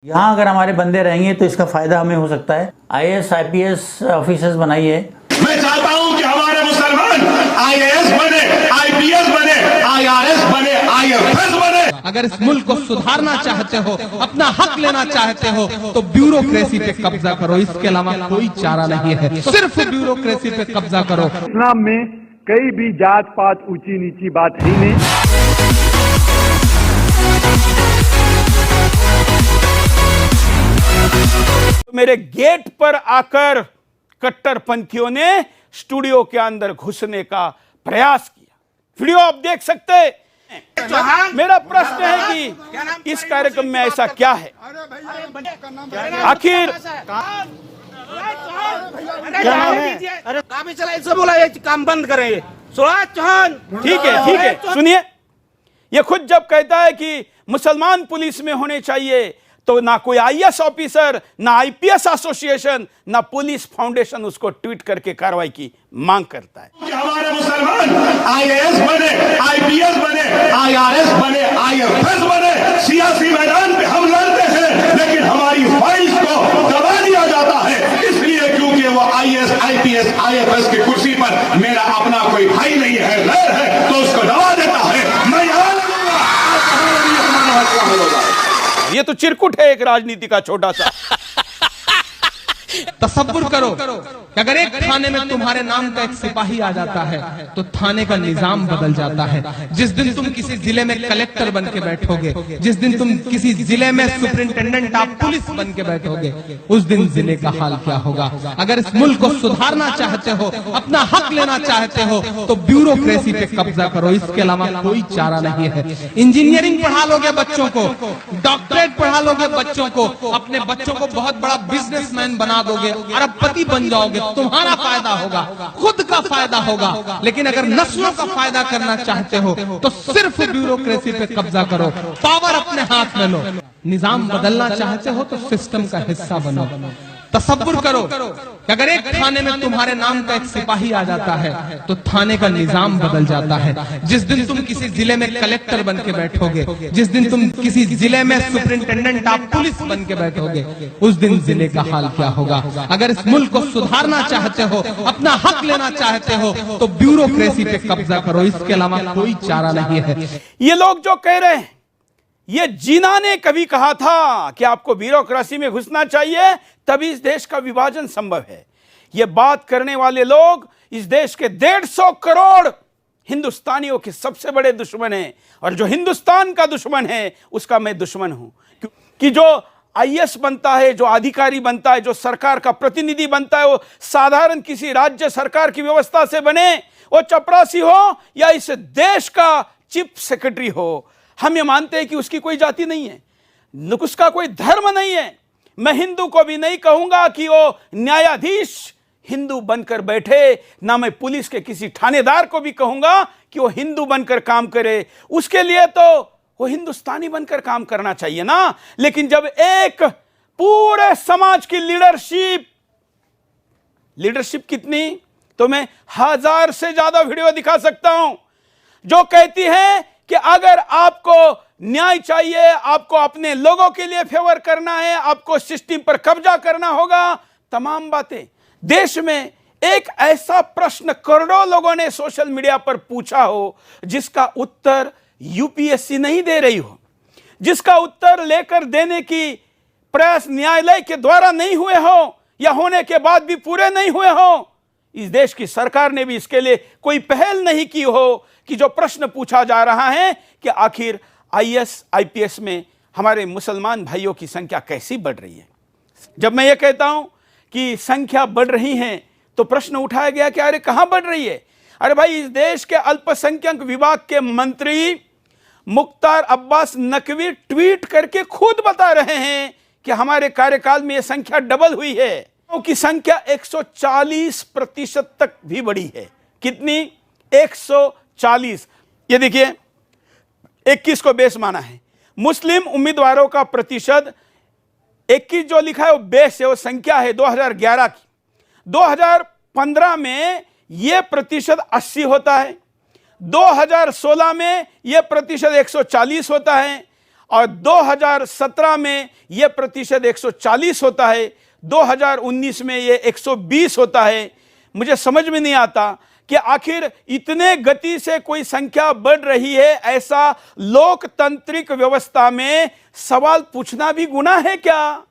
यहाँ अगर हमारे बंदे रहेंगे तो इसका फायदा हमें हो सकता है। आईएएस आईपीएस ऑफिसर्स बनाइए। मैं चाहता हूं कि हमारे मुसलमान आईएएस बने, आईपीएस बने, आईआरएस बने, आईएफएस बने। अगर इस मुल्क को सुधारना चाहते हो, अपना हक लेना चाहते हो, तो ब्यूरोक्रेसी पे कब्जा करो। इसके अलावा कोई चारा नहीं है, सिर्फ ब्यूरोक्रेसी पे कब्जा करो। इस्लाम में कई भी जात पात ऊंची नीची बात ही नहीं। मेरे गेट पर आकर कट्टरपंथियों ने स्टूडियो के अंदर घुसने का प्रयास किया। वीडियो आप देख सकते हैं। मेरा प्रश्न है कि इस कार्यक्रम में ऐसा क्या है आखिर? अरे काफी चला इससे बोला ये काम बंद करें। सुराज चौहान ठीक है सुनिए। ये खुद जब कहता है कि मुसलमान पुलिस में होने चाहिए, तो ना कोई आईएएस ऑफिसर, ना आईपीएस एसोसिएशन, ना पुलिस फाउंडेशन उसको ट्वीट करके कार्रवाई की मांग करता है। कि हमारे मुसलमान आईएएस बने, आईपीएस बने, आईआरएस बने, आईएफएस बने। सियासी मैदान पे हम लड़ते हैं, लेकिन हमारी फाइल्स को दबा दिया जाता है। इसलिए क्योंकि वो आईएएस आईपीएस आईएफएस की कुर्सी पर मेरा अपना कोई भाई नहीं है, गैर है, तो उसको दबा देता है। मैं यहां ये तो चिरकुट है एक राजनीति का छोटा सा। तसव्वुर करो कि अगर एक थाने में तुम्हारे नाम का एक सिपाही आ जाता है तो थाने का निजाम बदल जाता है। जिस दिन तुम किसी जिले में कलेक्टर बन के बैठोगे, जिस दिन तुम किसी जिले में सुपरिंटेंडेंट ऑफ पुलिस बन के बैठोगे, उस दिन जिले का हाल क्या होगा। अगर इस मुल्क को सुधारना चाहते हो, अपना हक लेना चाहते हो, तो ब्यूरोक्रेसी पे कब्जा करो। इसके अलावा कोई चारा नहीं है। इंजीनियरिंग पढ़ा लोगे बच्चों को, डॉक्टरेट पढ़ा लोगे बच्चों को, अपने बच्चों को बहुत बड़ा बिजनेसमैन बना दोगे, अरबपति बन जाओगे, तुम्हारा फायदा होगा, खुद का फायदा होगा। लेकिन अगर नस्लों का फायदा करना चाहते हो तो सिर्फ ब्यूरोक्रेसी पे कब्जा करो, पावर अपने हाथ में लो। निजाम बदलना चाहते हो तो सिस्टम का हिस्सा बनो। तसव्वुर करो कि अगर एक थाने में तुम्हारे नाम का एक सिपाही आ जाता है तो थाने का निजाम बदल जाता है। जिस दिन तुम किसी जिले में कलेक्टर बन के बैठोगे, जिस दिन तुम किसी जिले में सुपरिंटेंडेंट ऑफ पुलिस बन के बैठोगे, उस दिन जिले का हाल क्या होगा। अगर इस मुल्क को सुधारना चाहते हो, अपना हक लेना चाहते हो, तो ब्यूरोक्रेसी पे कब्जा करो। इसके अलावा कोई चारा नहीं है। ये लोग जो कह रहे हैं, ये जीना ने कभी कहा था कि आपको ब्यूरोक्रेसी में घुसना चाहिए, तभी इस देश का विभाजन संभव है। ये बात करने वाले लोग इस देश के 150 करोड़ हिंदुस्तानियों के सबसे बड़े दुश्मन हैं, और जो हिंदुस्तान का दुश्मन है उसका मैं दुश्मन हूं। कि जो आईएएस बनता है, जो अधिकारी बनता है, जो सरकार का प्रतिनिधि बनता है, वो साधारण किसी राज्य सरकार की व्यवस्था से बने, वो चपरासी हो या इस देश का चीफ सेक्रेटरी हो, हम ये मानते हैं कि उसकी कोई जाति नहीं है, उसका कोई धर्म नहीं है। मैं हिंदू को भी नहीं कहूंगा कि वो न्यायाधीश हिंदू बनकर बैठे, ना मैं पुलिस के किसी थानेदार को भी कहूंगा कि वो हिंदू बनकर काम करे। उसके लिए तो वो हिंदुस्तानी बनकर काम करना चाहिए ना। लेकिन जब एक पूरे समाज की लीडरशिप कितनी, तो मैं 1000 से ज्यादा वीडियो दिखा सकता हूं जो कहती है कि अगर आपको न्याय चाहिए, आपको अपने लोगों के लिए फेवर करना है, आपको सिस्टम पर कब्जा करना होगा, तमाम बातें। देश में एक ऐसा प्रश्न करोड़ों लोगों ने सोशल मीडिया पर पूछा हो जिसका उत्तर यूपीएससी नहीं दे रही हो, जिसका उत्तर लेकर देने की प्रयास न्यायालय के द्वारा नहीं हुए हो, या होने के बाद भी पूरे नहीं हुए हो। इस देश की सरकार ने भी इसके लिए कोई पहल नहीं की हो कि जो प्रश्न पूछा जा रहा है कि आखिर आईएएस आईपीएस में हमारे मुसलमान भाइयों की संख्या कैसी बढ़ रही है। जब मैं ये कहता हूं कि संख्या बढ़ रही है तो प्रश्न उठाया गया कि अरे कहां बढ़ रही है। अरे भाई, इस देश के अल्पसंख्यक विभाग के मंत्री मुख्तार अब्बास नकवी ट्वीट करके खुद बता रहे हैं कि हमारे कार्यकाल में यह संख्या डबल हुई है, की संख्या 140% तक भी बढ़ी है। कितनी? 140। ये देखिए, 21 को बेस माना है। मुस्लिम उम्मीदवारों का प्रतिशत 21 जो लिखा है वो बेस है, वो संख्या है 2011 की। 2015 में यह प्रतिशत 80 होता है, 2016 में यह प्रतिशत 140 होता है, और 2017 में यह प्रतिशत 140 होता है, 2019 में यह 120 होता है। मुझे समझ में नहीं आता कि आखिर इतने गति से कोई संख्या बढ़ रही है, ऐसा लोकतांत्रिक व्यवस्था में सवाल पूछना भी गुनाह है क्या?